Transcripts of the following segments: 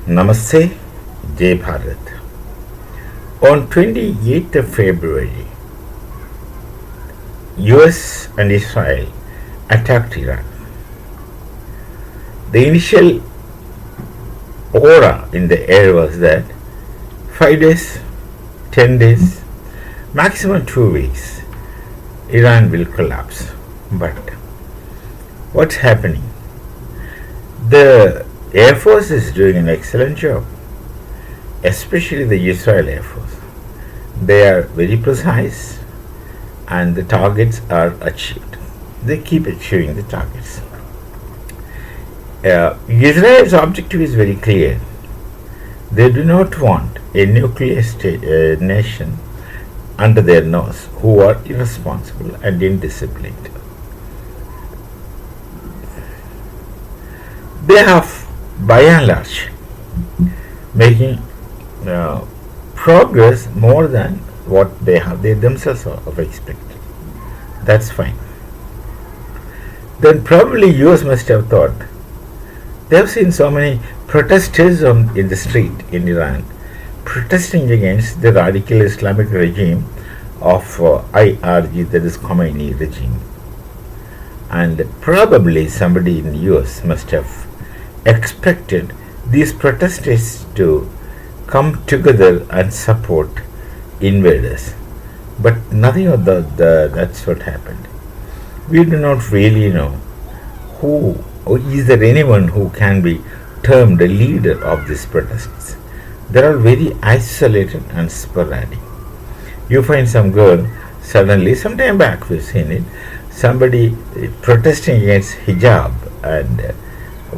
Namaste, Jai Bharat. On 28th of February, US and Israel attacked Iran. The initial aura in the air was that 5 days, 10 days, maximum 2 weeks, Iran will collapse. But what's happening? The Air Force is doing an excellent job, especially the Israel Air Force. They are very precise and the targets are achieved. They keep achieving the targets. Israel's objective is very clear. They do not want a nuclear nation under their nose who are irresponsible and indisciplined. They have, by and large, making progress more than what they themselves have expected. That's fine. Then probably US must have thought, they have seen so many protesters in the street in Iran protesting against the radical Islamic regime of IRG, that is Khomeini regime. And probably somebody in the US must have expected these protesters to come together and support invaders. But nothing of that's what happened. We do not really know who, or is there anyone who can be termed a leader of these protests. They are very isolated and sporadic. You find some girl, suddenly, some time back we've seen it, somebody protesting against hijab and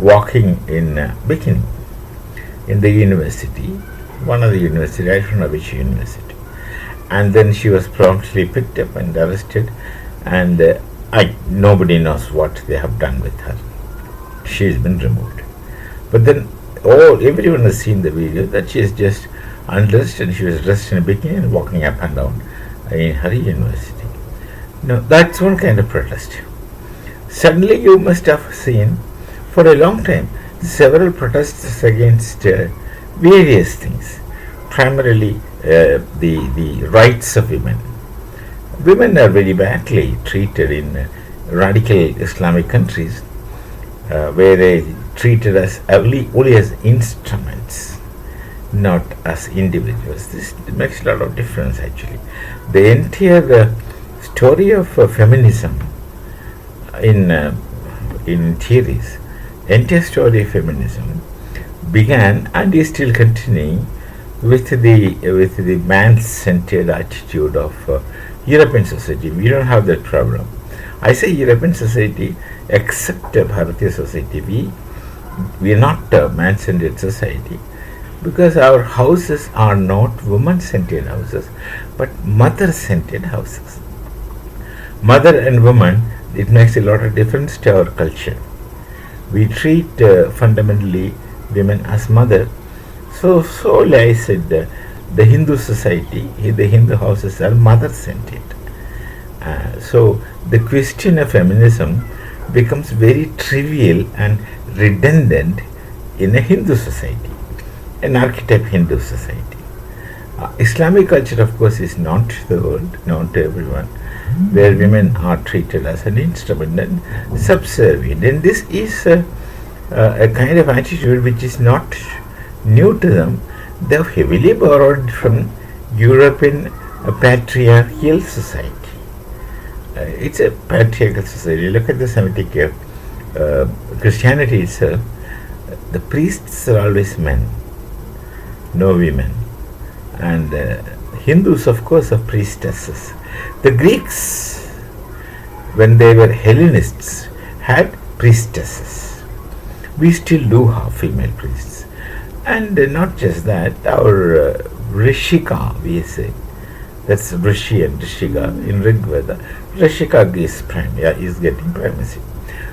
walking in bikini in the university, one of the university, I don't know which university. And then she was promptly picked up and arrested, and nobody knows what they have done with her. She has been removed. But then everyone has seen the video that she is just undressed and she was dressed in a bikini and walking up and down in her university. Now that's one kind of protest. Suddenly you must have seen for a long time several protests against various things, primarily the rights of women. Women are very badly treated in radical Islamic countries, where they treated as only as instruments, not as individuals. This makes a lot of difference actually. The entire story of feminism in theories, entire story of feminism began and is still continuing with the man-centered attitude of European society. We don't have that problem. I say European society except Bharatiya society. We are not a man-centered society because our houses are not woman-centered houses but mother-centered houses. Mother and woman, it makes a lot of difference to our culture. We treat fundamentally women as mother. So I said the Hindu society, the Hindu houses are mother-centered. So the question of feminism becomes very trivial and redundant in a Hindu society, an archetype Hindu society. Islamic culture, of course, is not the world, not everyone, where women are treated as an instrument and subservient. And this is a kind of attitude which is not new to them. They have heavily borrowed from European patriarchal society. It's a patriarchal society. Look at the Semitic Christianity itself. The priests are always men, no women. And Hindus, of course, are priestesses. The Greeks, when they were Hellenists, had priestesses. We still do have female priests. And not just that, our Rishika, we say, that's Rishi and Rishika in Rig Veda. Rishika is getting primacy.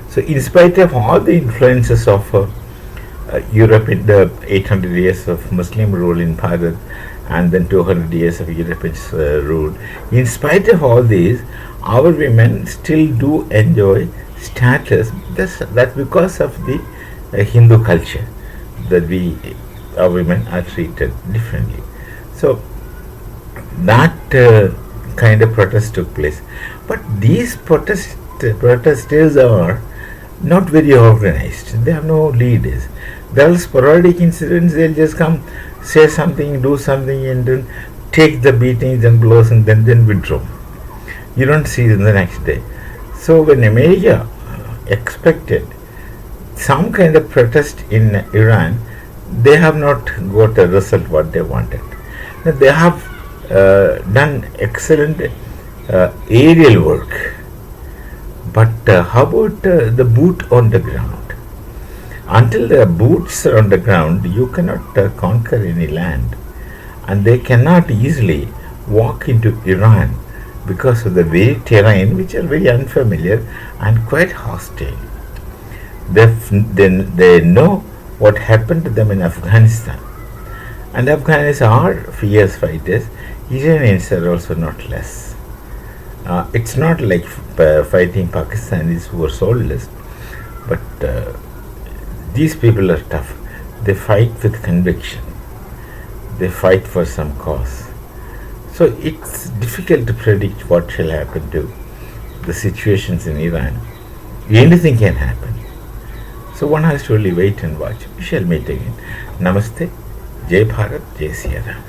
So in spite of all the influences of Europe in the 800 years of Muslim rule in Bharat and then 200 years of European rule, in spite of all these, our women still do enjoy status. That's because of the Hindu culture, that we women are treated differently. So that kind of protest took place. But these protesters are not very organized. They have no leaders. There are sporadic incidents. They'll just come, say something, do something, and then take the beatings and blows, and then withdraw. You don't see them the next day. So when America expected some kind of protest in Iran, they have not got a result what they wanted. Now, they have done excellent aerial work, but how about the boot on the ground? Until the boots are on the ground, you cannot conquer any land, and they cannot easily walk into Iran because of the very terrain, which are very unfamiliar and quite hostile. They know what happened to them in Afghanistan, and Afghans are fierce fighters. Iranians are also not less. It's not like fighting Pakistanis who are soulless, but these people are tough. They fight with conviction. They fight for some cause. So it's difficult to predict what shall happen to the situations in Iran. Anything can happen. So one has to only wait and watch. We shall meet again. Namaste. Jai Bharat. Jai Siya Ram.